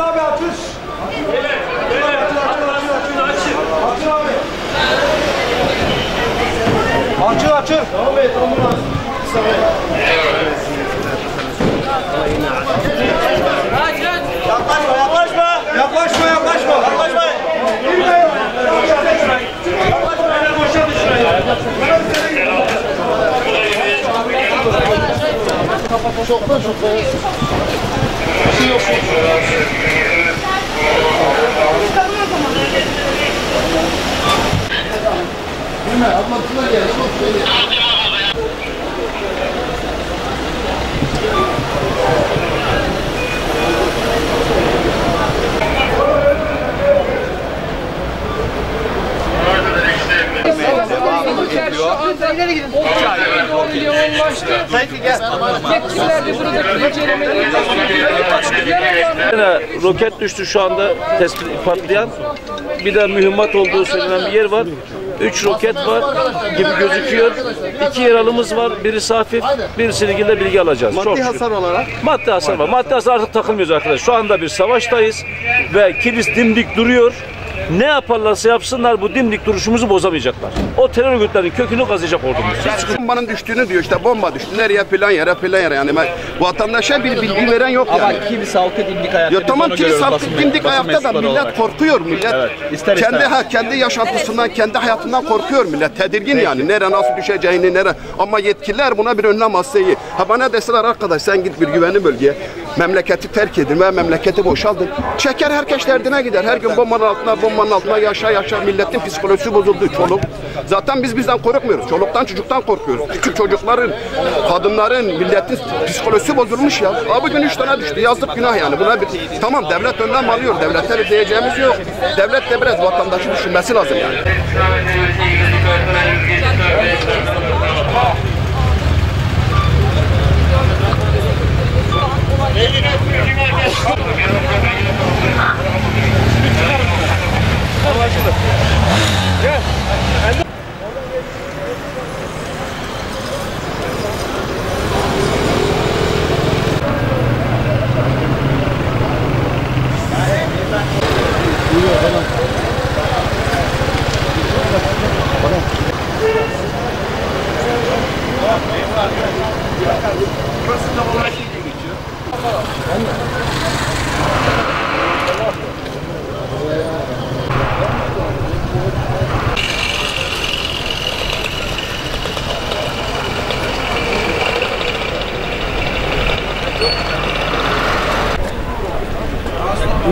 abi atış. Açır. Tamam et, tamam. Yaklaşma. Çoktan. Bir şey yok. Bilme, ablasına gel. İleri gidin. O yoğunlaştı. Yetkililer de burada incelemeleri yapıyor. Roket düştü şu anda patlayan. Bir de mühimmat olduğu söylenen bir yer var. 3 roket var gibi gözüküyor. 2 yaralımız var. Birisi hafif, birisiyle ilgili bilgi alacağız. Maddi hasar olarak? Maddi hasar var. Maddi hasar artık takılmıyoruz arkadaşlar. Şu anda bir savaştayız ve kilis dimdik duruyor. Ne yaparlarsa yapsınlar bu dimdik duruşumuzu bozamayacaklar. O terör örgütlerinin kökünü kazıyacak ordumuz. Bombanın düştüğünü diyor, işte bomba düştü. Nereye filan yere yani vatandaşa bir bilgi veren yok yani. Ama kimse halkı dimdik ayakta. Ya tamam, kimse halkı dimdik ayakta da millet korkuyor millet. Evet, kendi yaşantısından, kendi hayatından korkuyor millet. Tedirgin yani. Nereye nasıl düşeceğini, ama yetkililer buna bir önlem alsa iyi. Bana deseler arkadaş sen git bir güvenli bölgeye. Memleketi terk edin ve memleketi boşaldın. Çeker herkes derdine gider. Her gün bombanın altına yaşa milletin psikolojisi bozuldu. Çoluk. Zaten bizden korkmuyoruz. Çoluktan çocuktan korkuyoruz. Küçük çocukların, kadınların, milletin psikolojisi bozulmuş ya. Bugün 3 tane düştü. Yazık, günah yani. Buna tamam, devlet önlem alıyor. Devlete diyeceğimiz yok. Devlet de biraz vatandaşı düşünmesi lazım yani.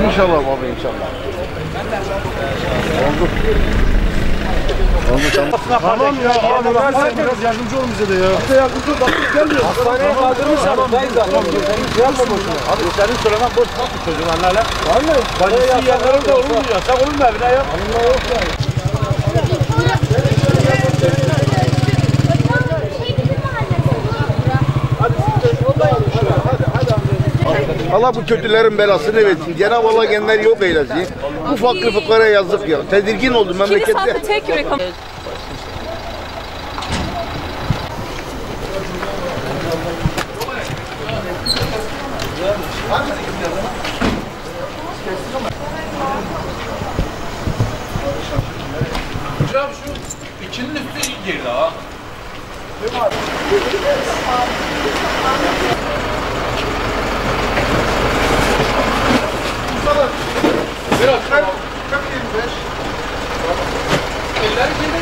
İnşallah baba, inşallah. Oldu. Tamam ya abi, sen biraz yardımcı ol bize de ya. Bize yardımcı ol, bak gelmiyor. Hastaneye kaldırmışlar. Yapma boşuna. Abi senin söylemen boş kalktı çocuğun anneler. Anne. Bacısı yanlarım da olmuyor. Sen olur mu evine ya? Anne yok yani. Allah bu kötülerin belasını versin. Cenab-ı Allah genleri yok eylesin. Bu fakir fukara yazık ya. Tedirgin oldum memlekette. Kilis hattı tek yürek. Hocam şu içinin üstü girdi ha. Biraz 40-25. Eller girdi.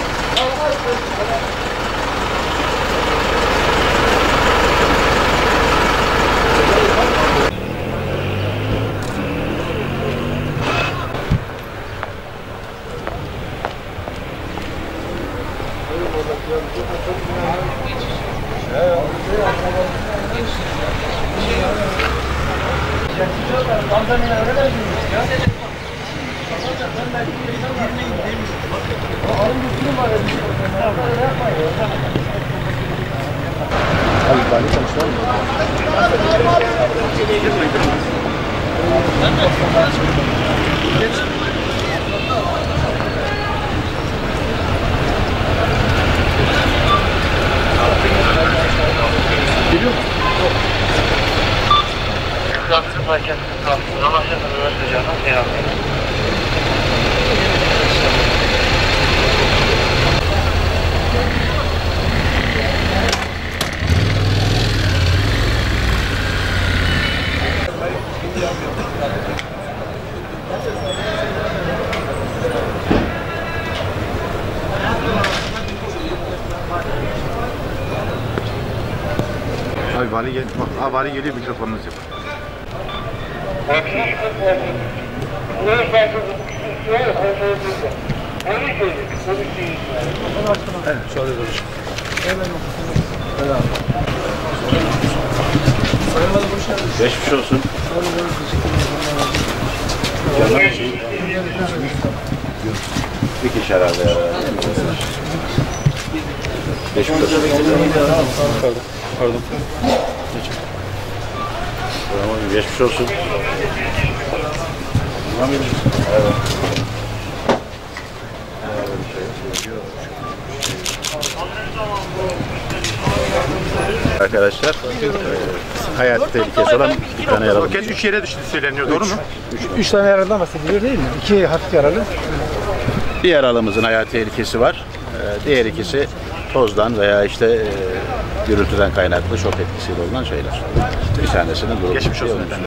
Geliyor. yaparken namaz yapmadan sıcağına devam edin. Abi vali gel. Bak, vali geliyor, mikrofonunuz yok. Evet, şöyle durur. Geçmiş olsun. Bir kişi herhalde ya. Geçmiş olsun. Pardon. Tamam, geçmiş olsun. Evet. Arkadaşlar, hayat tehlikesi olan bir tane yaralı. Roket 3 yere düştü söyleniyor, doğru mu? 3 tane yaralıdan bahsediliyor değil mi? 2 hafif yaralı. Bir yaralımızın hayat tehlikesi var. Diğer ikisi tozdan veya işte gürültüden kaynaklı şok etkisiyle olan şeyler. Bir tanesinin durumu. Geçmiş olsun efendim.